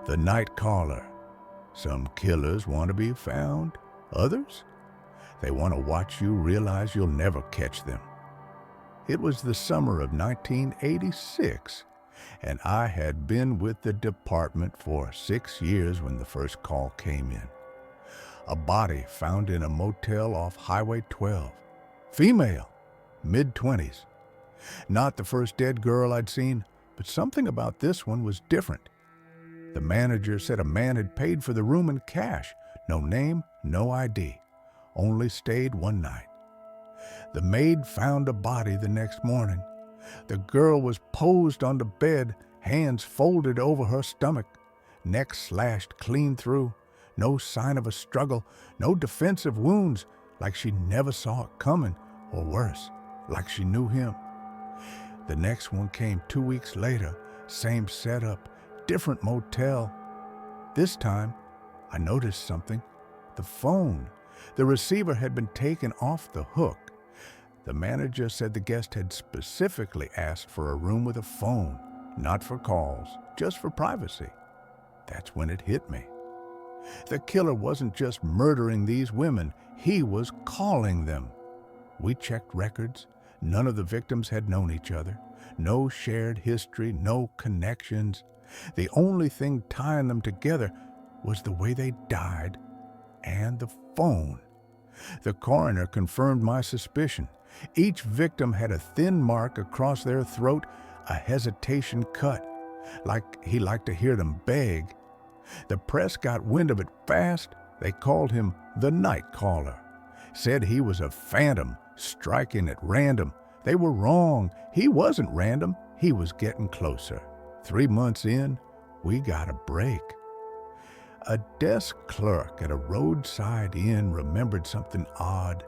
The night caller. Some killers want to be found. Others, they want to watch you realize you'll never catch them. It was the summer of 1986, and I had been with the department for 6 years when the first call came in. A body found in a motel off Highway 12. Female, mid-20s. Not the first dead girl I'd seen, but something about this one was different. The manager said a man had paid for the room in cash. No name, no ID. Only stayed one night. The maid found a body the next morning. The girl was posed on the bed, hands folded over her stomach, neck slashed clean through. No sign of a struggle, no defensive wounds, like she never saw it coming, or worse, like she knew him. The next one came 2 weeks later, same setup, different motel. This time, I noticed something. The phone. The receiver had been taken off the hook. The manager said the guest had specifically asked for a room with a phone, not for calls, just for privacy. That's when it hit me. The killer wasn't just murdering these women, he was calling them. We checked records. None of the victims had known each other. No shared history, no connections. The only thing tying them together was the way they died and the phone. The coroner confirmed my suspicion. Each victim had a thin mark across their throat, a hesitation cut, like he liked to hear them beg. The press got wind of it fast. They called him the night caller. Said he was a phantom, striking at random. They were wrong. He wasn't random. He was getting closer. 3 months in, we got a break. A desk clerk at a roadside inn remembered something odd.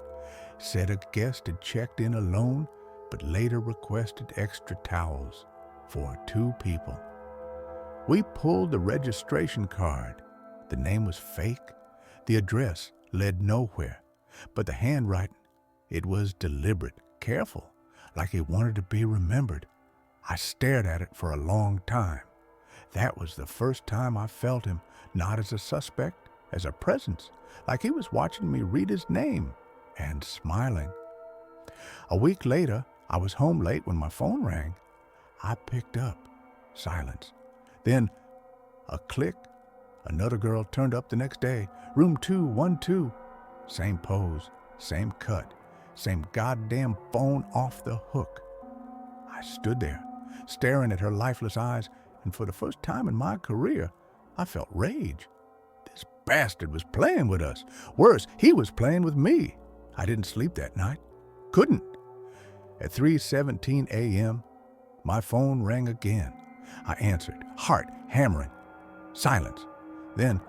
Said a guest had checked in alone, but later requested extra towels for 2 people. We pulled the registration card. The name was fake. The address led nowhere. But the handwriting, it was deliberate, careful, like he wanted to be remembered. I stared at it for a long time. That was the first time I felt him, not as a suspect, as a presence, like he was watching me read his name and smiling. A week later, I was home late when my phone rang. I picked up. Silence. Then, a click. Another girl turned up the next day. Room 212. Same pose, same cut, same goddamn phone off the hook. I stood there, staring at her lifeless eyes, and for the first time in my career, I felt rage. This bastard was playing with us. Worse, he was playing with me. I didn't sleep that night. Couldn't. At 3:17 a.m., my phone rang again. I answered, heart hammering. Silence. Then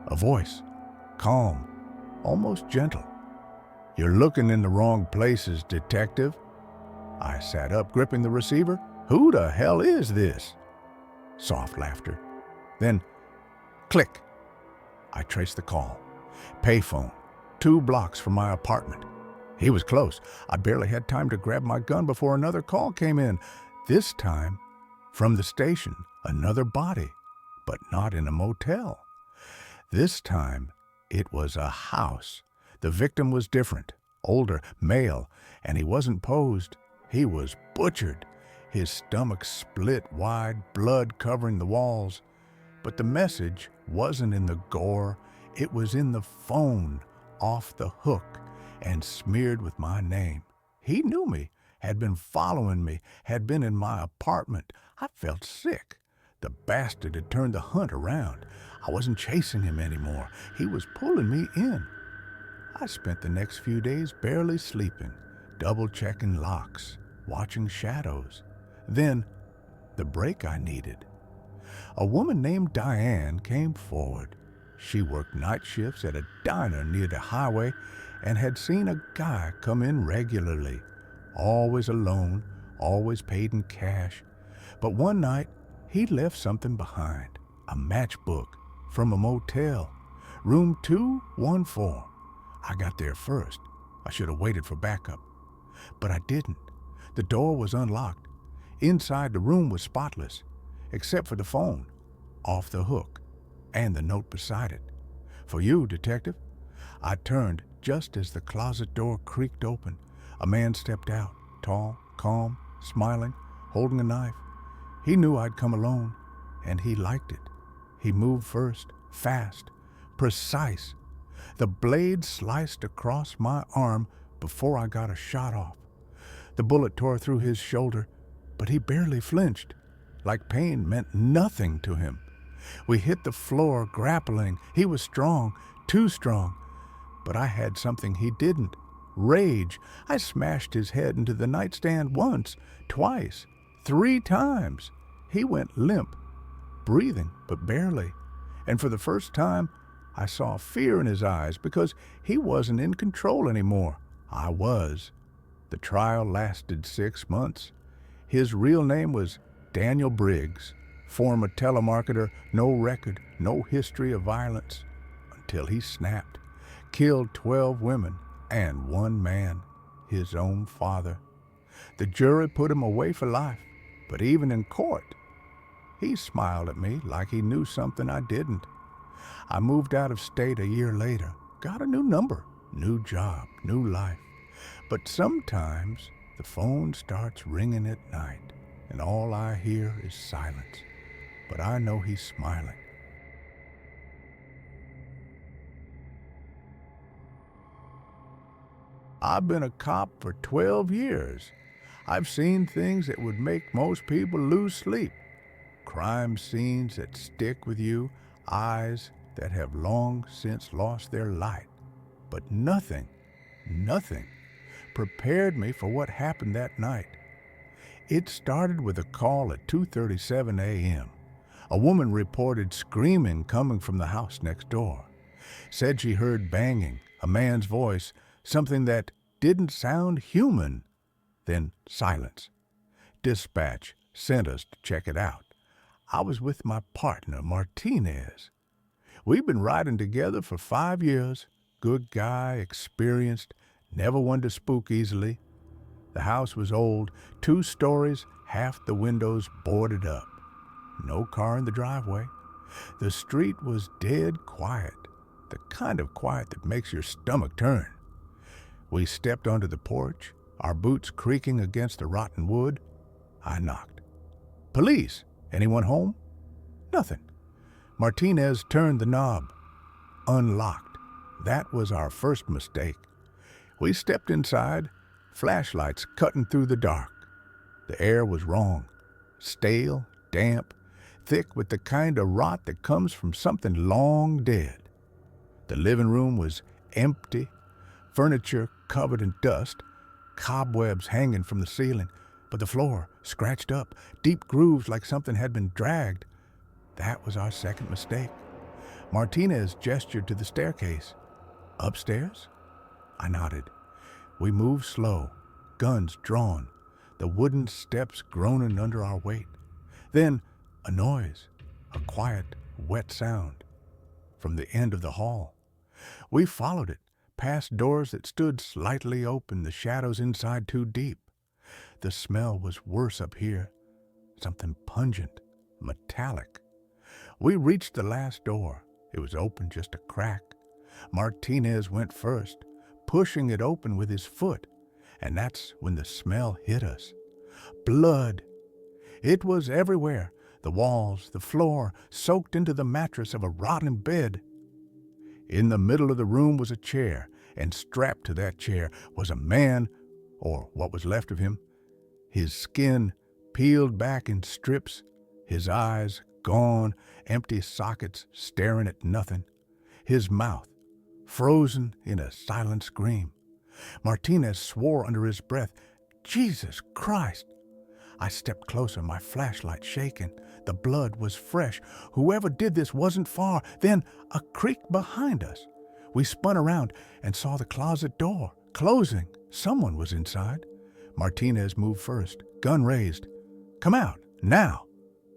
a voice, calm, almost gentle. "You're looking in the wrong places, detective." I sat up, gripping the receiver. "Who the hell is this?" Soft laughter. Then, click. I traced the call. Payphone, 2 blocks from my apartment. He was close. I barely had time to grab my gun before another call came in. This time, from the station, another body, but not in a motel. This time, it was a house. The victim was different, older, male, and he wasn't posed. He was butchered. His stomach split wide, blood covering the walls. But the message wasn't in the gore. It was in the phone, off the hook, and smeared with my name. He knew me, had been following me, had been in my apartment. I felt sick. The bastard had turned the hunt around. I wasn't chasing him anymore. He was pulling me in. I spent the next few days barely sleeping, double-checking locks, watching shadows. Then, the break I needed. A woman named Diane came forward. She worked night shifts at a diner near the highway and had seen a guy come in regularly, always alone, always paid in cash. But one night, he left something behind, a matchbook from a motel, room 214. I got there first. I should have waited for backup. But I didn't. The door was unlocked. Inside, the room was spotless, except for the phone, off the hook. and the note beside it. "For you, detective." I turned just as the closet door creaked open. A man stepped out, tall, calm, smiling, holding a knife. He knew I'd come alone, and he liked it. He moved first, fast, precise. The blade sliced across my arm before I got a shot off. The bullet tore through his shoulder, but he barely flinched, like pain meant nothing to him. We hit the floor, grappling. He was strong, too strong. But I had something he didn't. Rage. I smashed his head into the nightstand once, twice, 3 times. He went limp, breathing, but barely. And for the first time, I saw fear in his eyes because he wasn't in control anymore. I was. The trial lasted 6 months. His real name was Daniel Briggs, former telemarketer, no record, no history of violence, until he snapped, killed 12 women and 1 man, his own father. The jury put him away for life, but even in court, he smiled at me like he knew something I didn't. I moved out of state a year later, got a new number, new job, new life. But sometimes the phone starts ringing at night, and all I hear is silence. But I know he's smiling. I've been a cop for 12 years. I've seen things that would make most people lose sleep. Crime scenes that stick with you, eyes that have long since lost their light. But nothing prepared me for what happened that night. It started with a call at 2:37 a.m. A woman reported screaming coming from the house next door. Said she heard banging, a man's voice, something that didn't sound human. Then silence. Dispatch sent us to check it out. I was with my partner, Martinez. We've been riding together for 5 years. Good guy, experienced, never one to spook easily. The house was old, 2 stories, half the windows boarded up. No car in the driveway. The street was dead quiet, the kind of quiet that makes your stomach turn. We stepped onto the porch, our boots creaking against the rotten wood. I knocked. "Police, anyone home?" Nothing. Martinez turned the knob. Unlocked. That was our first mistake. We stepped inside, flashlights cutting through the dark. The air was wrong. Stale, damp, thick with the kind of rot that comes from something long dead. The living room was empty, furniture covered in dust, cobwebs hanging from the ceiling, but the floor scratched up, deep grooves like something had been dragged. That was our second mistake. Martinez gestured to the staircase. "Upstairs?" I nodded. We moved slow, guns drawn, the wooden steps groaning under our weight. Then a noise, a quiet, wet sound, from the end of the hall. We followed it, past doors that stood slightly open, the shadows inside too deep. The smell was worse up here, something pungent, metallic. We reached the last door. It was open just a crack. Martinez went first, pushing it open with his foot, and that's when the smell hit us. Blood. It was everywhere, the walls, the floor, soaked into the mattress of a rotten bed. In the middle of the room was a chair, and strapped to that chair was a man, or what was left of him. His skin peeled back in strips, his eyes gone, empty sockets staring at nothing, his mouth frozen in a silent scream. Martinez swore under his breath, "Jesus Christ!" I stepped closer, my flashlight shaking. The blood was fresh. Whoever did this wasn't far. Then a creak behind us. We spun around and saw the closet door closing. Someone was inside. Martinez moved first, gun raised. "Come out, now!"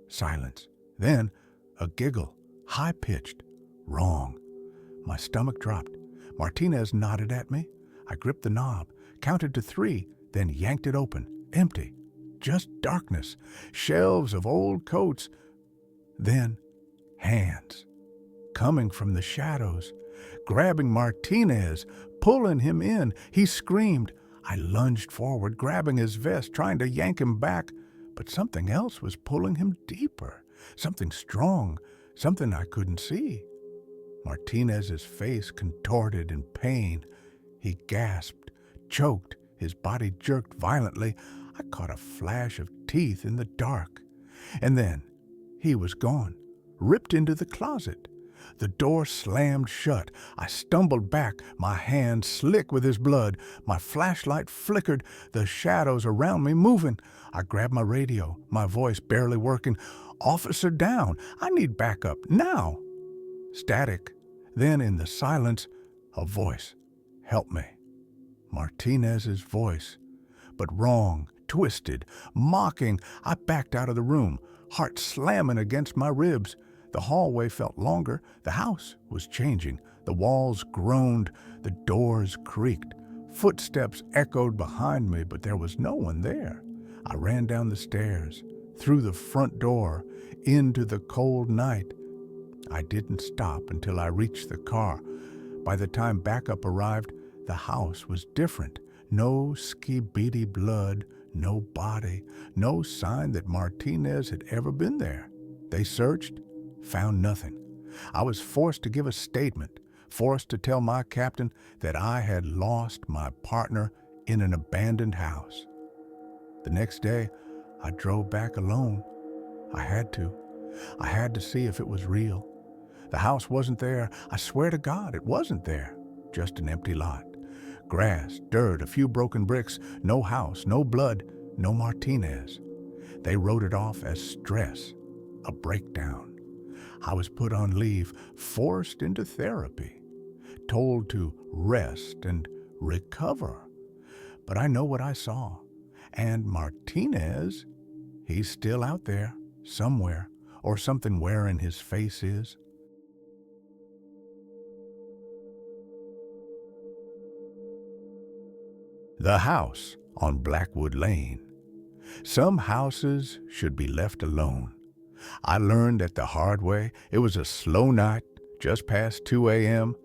Silence. Then a giggle, high-pitched. Wrong. My stomach dropped. Martinez nodded at me. I gripped the knob, counted to 3, then yanked it open. Empty. Just darkness. Shelves of old coats. Then hands. coming from the shadows, grabbing Martinez, pulling him in. He screamed. I lunged forward, grabbing his vest, trying to yank him back, but something else was pulling him deeper, something strong, something I couldn't see. Martinez's face contorted in pain. He gasped, choked, his body jerked violently. I caught a flash of teeth in the dark. And then he was gone, ripped into the closet. The door slammed shut. I stumbled back, my hands slick with his blood. My flashlight flickered, the shadows around me moving. I grabbed my radio, my voice barely working. Officer down, I need backup, now. Static. Then in the silence, a voice. Help me. Martinez's voice. But wrong, twisted, mocking. I backed out of the room, heart slamming against my ribs. The hallway felt longer. The house was changing. The walls groaned. The doors creaked. Footsteps echoed behind me, but there was no one there. I ran down the stairs, through the front door, into the cold night. I didn't stop until I reached the car. By the time backup arrived, the house was different. No skibidi blood, no body, no sign that Martinez had ever been there. They searched, found nothing. I was forced to give a statement, forced to tell my captain that I had lost my partner in an abandoned house. The next day, I drove back alone. I had to. I had to see if it was real. The house wasn't there. I swear to God, it wasn't there. Just an empty lot. Grass, dirt, a few broken bricks, no house, no blood, no Martinez. They wrote it off as stress, a breakdown. I was put on leave, forced into therapy, told to rest and recover. But I know what I saw. And Martinez, he's still out there, somewhere, or something wherein his face is. The house on Blackwood Lane. Some houses should be left alone. I learned that the hard way. It was a slow night, just past 2 a.m.,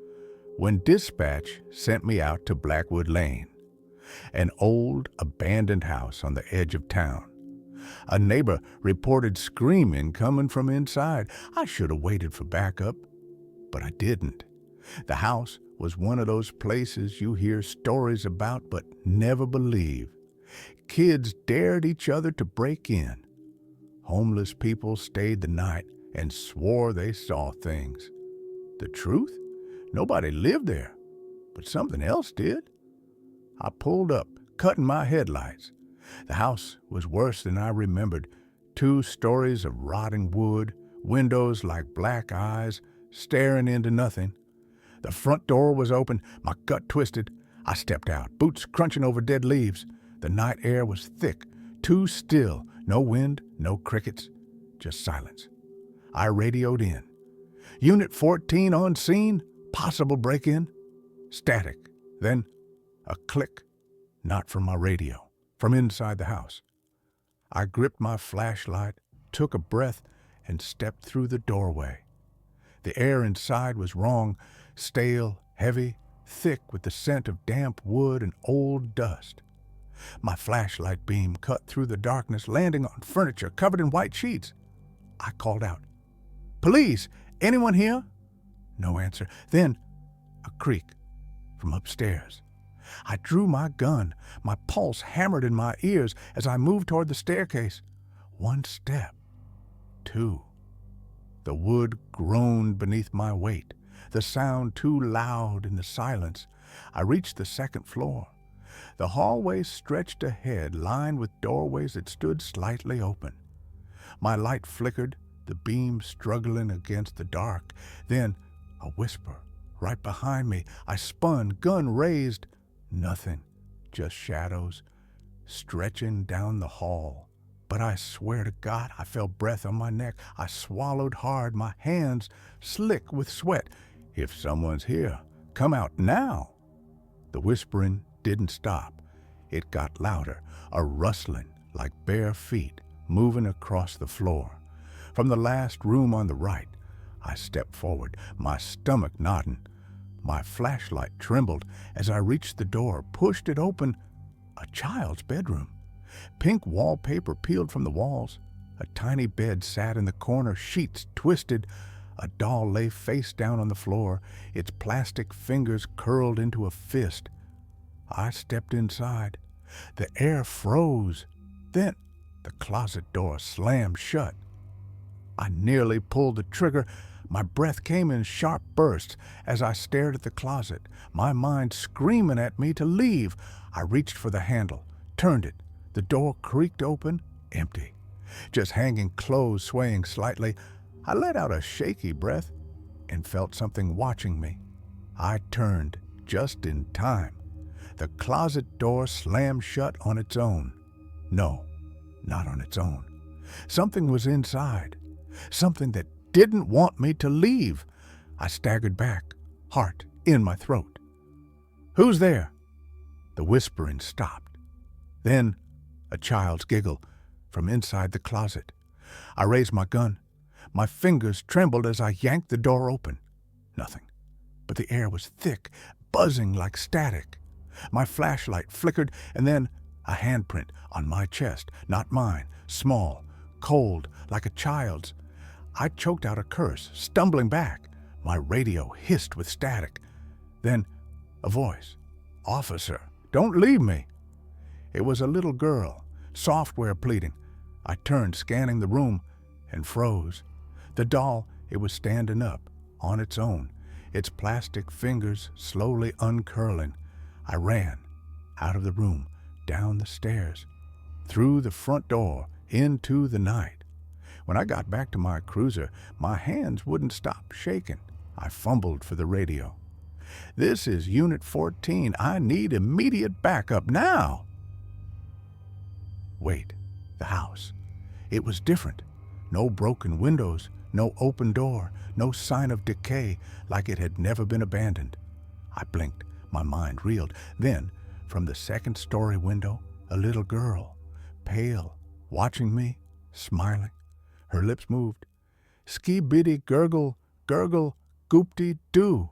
when dispatch sent me out to Blackwood Lane, an old, abandoned house on the edge of town. A neighbor reported screaming coming from inside. I should have waited for backup, but I didn't. The house was one of those places you hear stories about but never believe. Kids dared each other to break in. Homeless people stayed the night and swore they saw things. The truth? Nobody lived there, but something else did. I pulled up, cutting my headlights. The house was worse than I remembered. 2 stories of rotting wood, windows like black eyes, staring into nothing. The front door was open, my gut twisted. I stepped out, boots crunching over dead leaves. The night air was thick, too still, no wind, no crickets, just silence. I radioed in. Unit 14 on scene, possible break-in. Static, then a click, not from my radio, from inside the house. I gripped my flashlight, took a breath, and stepped through the doorway. The air inside was wrong, stale, heavy, thick with the scent of damp wood and old dust. My flashlight beam cut through the darkness, landing on furniture covered in white sheets. I called out, "Police! Anyone here?" No answer. Then a creak from upstairs. I drew my gun. My pulse hammered in my ears as I moved toward the staircase. 1 step. 2. The wood groaned beneath my weight, the sound too loud in the silence. I reached the 2nd floor. The hallway stretched ahead, lined with doorways that stood slightly open. My light flickered, the beam struggling against the dark. Then a whisper right behind me. I spun, gun raised. Nothing, just shadows stretching down the hall. But I swear to God, I felt breath on my neck. I swallowed hard, my hands slick with sweat. If someone's here, come out now. The whispering didn't stop. It got louder, a rustling like bare feet moving across the floor. From the last room on the right, I stepped forward, my stomach knotting. My flashlight trembled as I reached the door, pushed it open. A child's bedroom. Pink wallpaper peeled from the walls. A tiny bed sat in the corner, sheets twisted. A doll lay face down on the floor, its plastic fingers curled into a fist. I stepped inside. The air froze. Then the closet door slammed shut. I nearly pulled the trigger. My breath came in sharp bursts as I stared at the closet, my mind screaming at me to leave. I reached for the handle, turned it. The door creaked open, empty. Just hanging clothes swaying slightly. I let out a shaky breath and felt something watching me. I turned just in time. The closet door slammed shut on its own. No, not on its own. Something was inside. Something that didn't want me to leave. I staggered back, heart in my throat. "Who's there?" The whispering stopped. Then a child's giggle from inside the closet. I raised my gun. My fingers trembled as I yanked the door open. Nothing, but the air was thick, buzzing like static. My flashlight flickered, and then a handprint on my chest, not mine, small, cold, like a child's. I choked out a curse, stumbling back. My radio hissed with static. Then a voice. "Officer, don't leave me." It was a little girl, software pleading. I turned, scanning the room, and froze. The doll, it was standing up, on its own, its plastic fingers slowly uncurling. I ran, out of the room, down the stairs, through the front door, into the night. When I got back to my cruiser, my hands wouldn't stop shaking. I fumbled for the radio. "This is Unit 14. I need immediate backup now." Wait, the house. It was different. No broken windows, no open door, no sign of decay, like it had never been abandoned. I blinked, my mind reeled. Then, from the second-story window, a little girl, pale, watching me, smiling. Her lips moved. "Skee-biddy gurgle, gurgle, goop-dee-doo."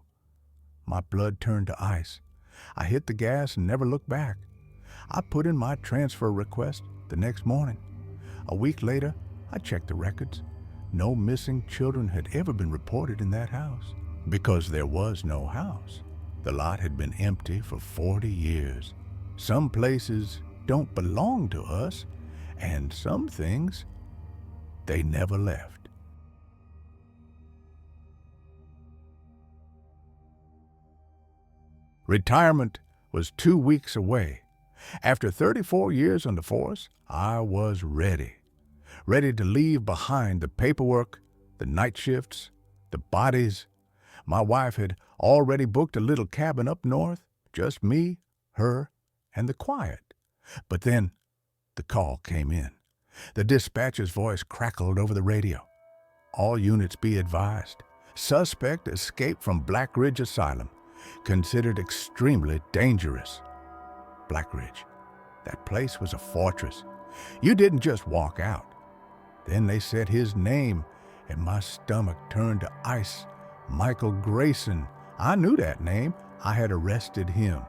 My blood turned to ice. I hit the gas and never looked back. I put in my transfer request the next morning. A week later, I checked the records. No missing children had ever been reported in that house, because there was no house. The lot had been empty for 40 years. Some places don't belong to us, and some things, they never left. Retirement was 2 weeks away. After 34 years on the force, I was ready. Ready to leave behind the paperwork, the night shifts, the bodies. My wife had already booked a little cabin up north, just me, her, and the quiet. But then the call came in. The dispatcher's voice crackled over the radio. "All units be advised. Suspect escaped from Black Ridge Asylum. Considered extremely dangerous." Black Ridge. That place was a fortress. You didn't just walk out. Then they said his name, and my stomach turned to ice. Michael Grayson. I knew that name. I had arrested him.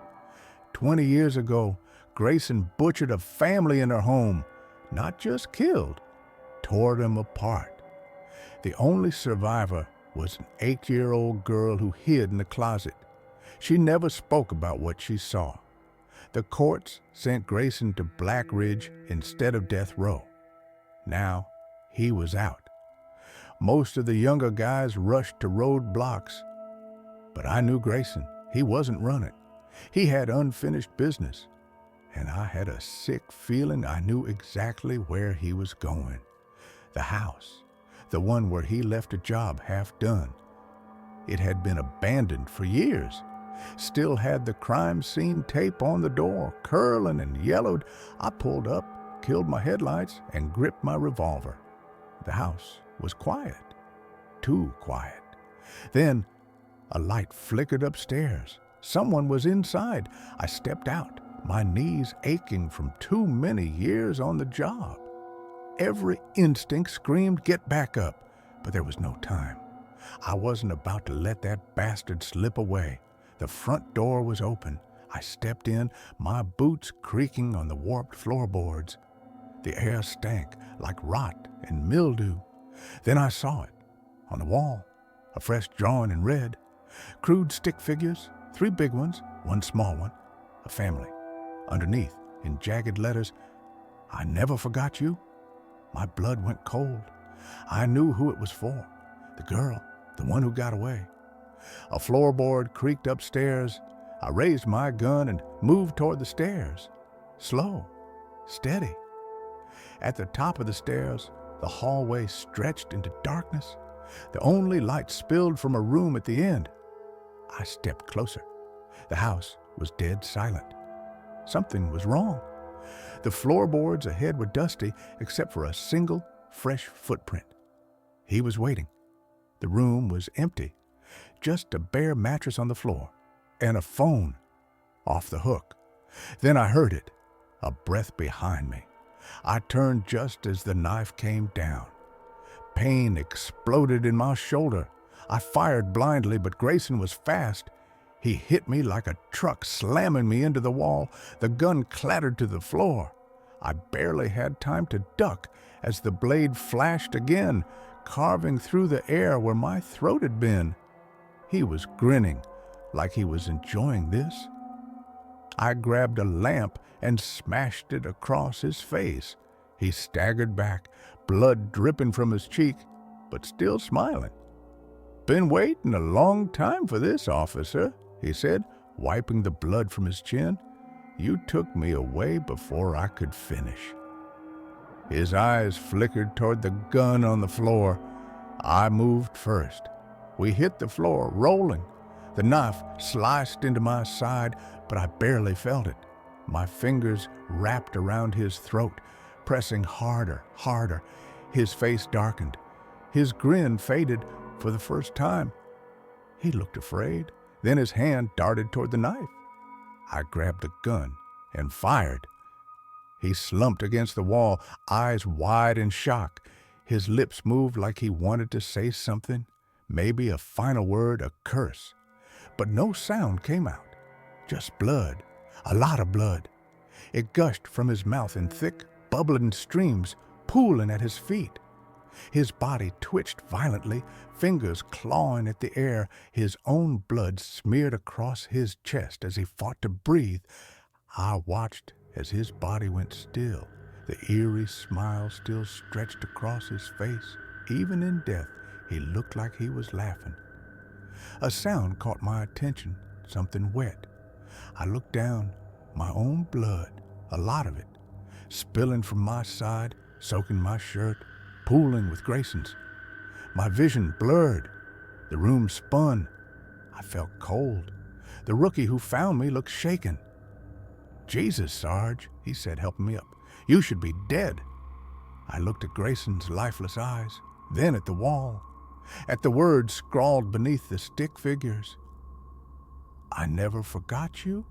20 years ago, Grayson butchered a family in her home. Not just killed, tore them apart. The only survivor was an 8-year-old girl who hid in the closet. She never spoke about what she saw. The courts sent Grayson to Black Ridge instead of death row. Now, he was out. Most of the younger guys rushed to roadblocks. But I knew Grayson. He wasn't running. He had unfinished business. And I had a sick feeling I knew exactly where he was going. The house, the one where he left a job half done. It had been abandoned for years. Still had the crime scene tape on the door, curling and yellowed. I pulled up, killed my headlights, and gripped my revolver. The house was quiet. Too quiet. Then a light flickered upstairs. Someone was inside. I stepped out, my knees aching from too many years on the job. Every instinct screamed, "Get back up," but there was no time. I wasn't about to let that bastard slip away. The front door was open. I stepped in, my boots creaking on the warped floorboards. The air stank like rot and mildew. Then I saw it, on the wall, a fresh drawing in red. Crude stick figures, 3 big ones, 1 small one, a family. Underneath, in jagged letters, "I never forgot you." My blood went cold. I knew who it was for. The girl, the one who got away. A floorboard creaked upstairs. I raised my gun and moved toward the stairs. Slow, steady. At the top of the stairs, the hallway stretched into darkness. The only light spilled from a room at the end. I stepped closer. The house was dead silent. Something was wrong. The floorboards ahead were dusty except for a single, fresh footprint. He was waiting. The room was empty. Just a bare mattress on the floor and a phone off the hook. Then I heard it, a breath behind me. I turned just as the knife came down. Pain exploded in my shoulder. I fired blindly, but Grayson was fast. He hit me like a truck, slamming me into the wall. The gun clattered to the floor. I barely had time to duck as the blade flashed again, carving through the air where my throat had been. He was grinning like he was enjoying this. I grabbed a lamp and smashed it across his face. He staggered back, blood dripping from his cheek, but still smiling. "Been waiting a long time for this, officer," he said, wiping the blood from his chin. "You took me away before I could finish." His eyes flickered toward the gun on the floor. I moved first. We hit the floor, rolling. The knife sliced into my side, but I barely felt it. My fingers wrapped around his throat, pressing harder, harder. His face darkened. His grin faded for the first time. He looked afraid. Then his hand darted toward the knife. I grabbed the gun and fired. He slumped against the wall, eyes wide in shock. His lips moved like he wanted to say something, maybe a final word, a curse. But no sound came out, just blood, a lot of blood. It gushed from his mouth in thick, bubbling streams, pooling at his feet. His body twitched violently, fingers clawing at the air. His own blood smeared across his chest as he fought to breathe. I watched as his body went still. The eerie smile still stretched across his face. Even in death, he looked like he was laughing. A sound caught my attention, something wet. I looked down, my own blood, a lot of it, spilling from my side, soaking my shirt, pooling with Grayson's. My vision blurred. The room spun. I felt cold. The rookie who found me looked shaken. "Jesus, Sarge," he said, helping me up. "You should be dead." I looked at Grayson's lifeless eyes, then at the wall, at the words scrawled beneath the stick figures. "I never forgot you."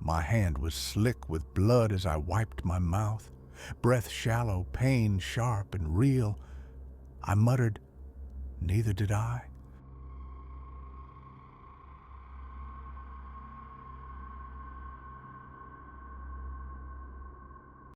My hand was slick with blood as I wiped my mouth, breath shallow, pain sharp and real. I muttered, "Neither did I."